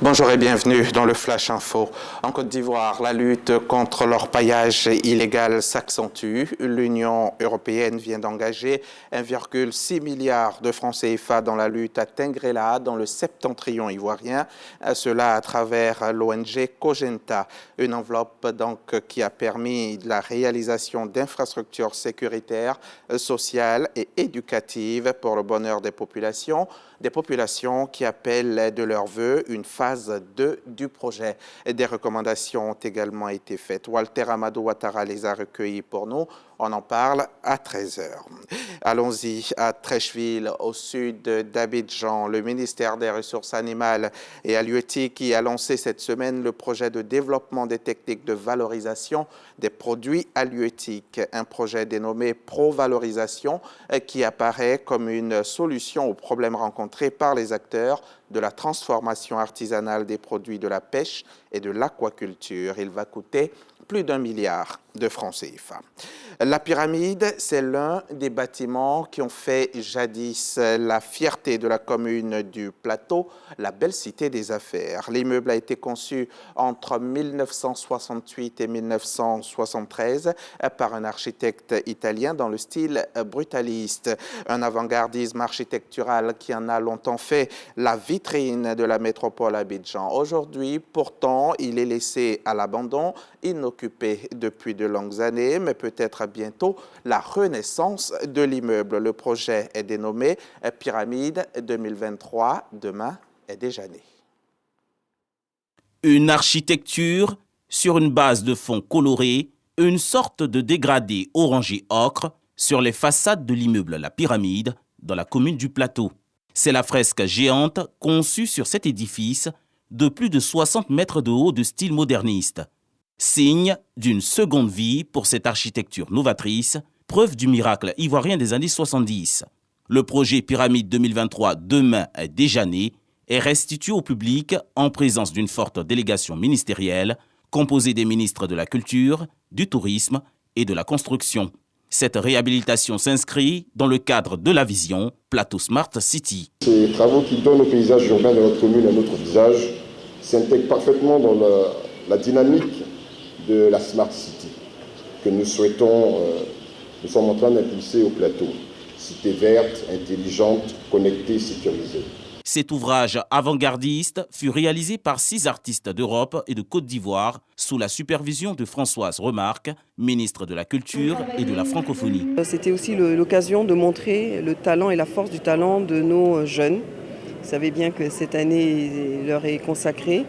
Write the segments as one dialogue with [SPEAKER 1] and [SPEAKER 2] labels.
[SPEAKER 1] Bonjour et bienvenue dans le Flash Info. En Côte d'Ivoire, la lutte contre l'orpaillage illégal s'accentue. L'Union européenne vient d'engager 1,6 milliard de francs CFA dans la lutte à Tengrela, dans le septentrion ivoirien. Cela à travers l'ONG Cogenta. Une enveloppe donc qui a permis la réalisation d'infrastructures sécuritaires, sociales et éducatives pour le bonheur des populations qui appellent de leur vœu une phase 2 du projet. Des recommandations ont également été faites. Walter Amadou Ouattara les a recueillies pour nous. On en parle à 13h. Allons-y à Treichville, au sud d'Abidjan. Le ministère des Ressources animales et halieutiques a lancé cette semaine le projet de développement des techniques de valorisation des produits halieutiques. Un projet dénommé Pro-Valorisation qui apparaît comme une solution aux problèmes rencontrés par les acteurs de la transformation artisanale des produits de la pêche et de l'aquaculture. Il va coûter plus d'1 milliard de francs CFA. La pyramide, c'est l'un des bâtiments qui ont fait jadis la fierté de la commune du Plateau, la belle cité des affaires. L'immeuble a été conçu entre 1968 et 1973 par un architecte italien dans le style brutaliste. Un avant-gardisme architectural qui en a longtemps fait la vitrine de la métropole Abidjan. Aujourd'hui, pourtant, il est laissé à l'abandon, inoccupé depuis de longues années, mais peut-être bientôt la renaissance de l'immeuble. Le projet est dénommé Pyramide 2023. Demain est déjà né.
[SPEAKER 2] Une architecture sur une base de fond coloré, une sorte de dégradé orangé ocre sur les façades de l'immeuble La Pyramide dans la commune du Plateau. C'est la fresque géante conçue sur cet édifice de plus de 60 mètres de haut de style moderniste. Signe d'une seconde vie pour cette architecture novatrice, preuve du miracle ivoirien des années 70. Le projet Pyramide 2023 demain est déjà né et restitué au public en présence d'une forte délégation ministérielle composée des ministres de la Culture, du Tourisme et de la Construction. Cette réhabilitation s'inscrit dans le cadre de la vision Plateau Smart City.
[SPEAKER 3] Ces travaux qui donnent au paysage urbain de notre commune un autre visage s'intègrent parfaitement dans la dynamique de la Smart City que nous sommes en train d'impulser au Plateau. Cité verte, intelligente, connectée, sécurisée.
[SPEAKER 2] Cet ouvrage avant-gardiste fut réalisé par 6 artistes d'Europe et de Côte d'Ivoire sous la supervision de Françoise Remarque, ministre de la Culture et de la Francophonie.
[SPEAKER 4] C'était aussi l'occasion de montrer le talent et la force du talent de nos jeunes. Vous savez bien que cette année leur est consacrée.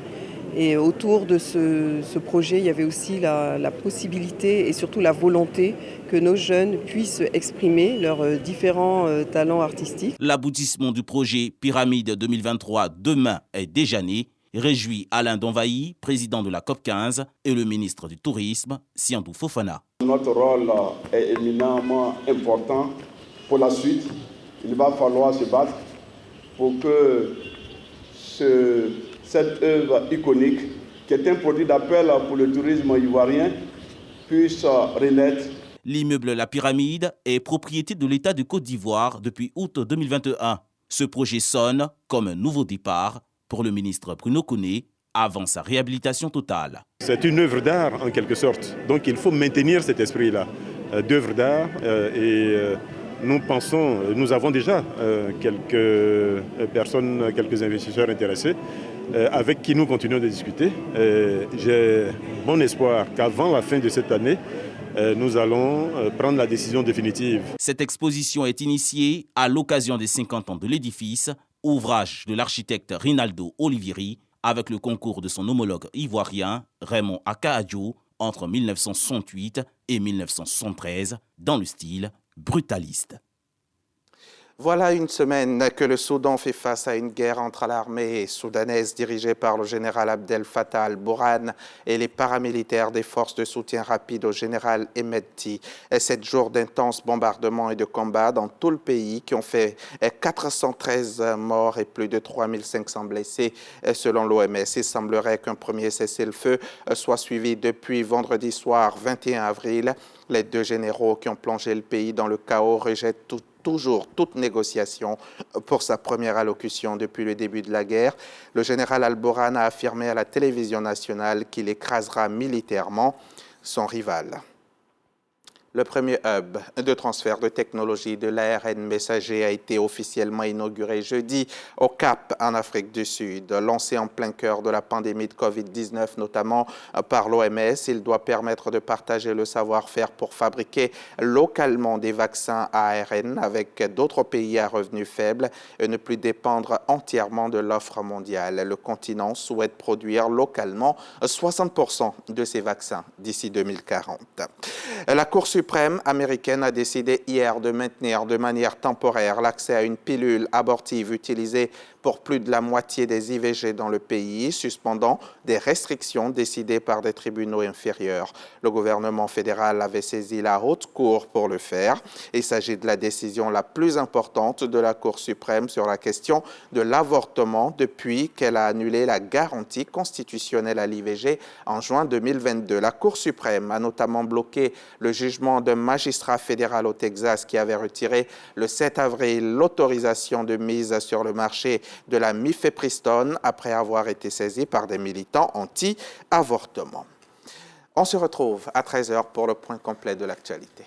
[SPEAKER 4] Et autour de ce projet, il y avait aussi la possibilité et surtout la volonté que nos jeunes puissent exprimer leurs différents talents artistiques.
[SPEAKER 2] L'aboutissement du projet Pyramide 2023 demain est déjà né, réjouit Alain Donvaï, président de la COP15, et le ministre du Tourisme, Siandou Fofana.
[SPEAKER 5] Notre rôle est éminemment important pour la suite. Il va falloir se battre pour que cette œuvre iconique, qui est un produit d'appel pour le tourisme ivoirien, puisse renaître.
[SPEAKER 2] L'immeuble La Pyramide est propriété de l'État de Côte d'Ivoire depuis août 2021. Ce projet sonne comme un nouveau départ pour le ministre Bruno Koné avant sa réhabilitation totale.
[SPEAKER 6] C'est une œuvre d'art en quelque sorte, donc il faut maintenir cet esprit-là d'œuvre d'art nous pensons, nous avons déjà quelques personnes, quelques investisseurs intéressés avec qui nous continuons de discuter. J'ai bon espoir qu'avant la fin de cette année, nous allons prendre la décision définitive.
[SPEAKER 2] Cette exposition est initiée à l'occasion des 50 ans de l'édifice, ouvrage de l'architecte Rinaldo Olivieri, avec le concours de son homologue ivoirien Raymond Akaadjo entre 1968 et 1973, dans le style brutaliste.
[SPEAKER 1] Voilà une semaine que le Soudan fait face à une guerre entre l'armée soudanaise dirigée par le général Abdel Fattah al-Burhan et les paramilitaires des forces de soutien rapide au général Hemedti. 7 jours d'intenses bombardements et de combats dans tout le pays qui ont fait 413 morts et plus de 3500 blessés selon l'OMS. Il semblerait qu'un premier cessez-le-feu soit suivi depuis vendredi soir 21 avril. Les 2 généraux qui ont plongé le pays dans le chaos rejettent toute toujours toute négociation pour sa première allocution depuis le début de la guerre. Le général Al-Burhan a affirmé à la télévision nationale qu'il écrasera militairement son rival. Le premier hub de transfert de technologie de l'ARN messager a été officiellement inauguré jeudi au Cap, en Afrique du Sud. Lancé en plein cœur de la pandémie de Covid-19, notamment par l'OMS, il doit permettre de partager le savoir-faire pour fabriquer localement des vaccins ARN avec d'autres pays à revenus faibles et ne plus dépendre entièrement de l'offre mondiale. Le continent souhaite produire localement 60% de ces vaccins d'ici 2040. La Cour suprême américaine a décidé hier de maintenir de manière temporaire l'accès à une pilule abortive utilisée pour plus de la moitié des IVG dans le pays, suspendant des restrictions décidées par des tribunaux inférieurs. Le gouvernement fédéral avait saisi la Haute Cour pour le faire. Il s'agit de la décision la plus importante de la Cour suprême sur la question de l'avortement depuis qu'elle a annulé la garantie constitutionnelle à l'IVG en juin 2022. La Cour suprême a notamment bloqué le jugement d'un magistrat fédéral au Texas qui avait retiré le 7 avril l'autorisation de mise sur le marché de la mifepristone après avoir été saisi par des militants anti-avortement. On se retrouve à 13h pour le point complet de l'actualité.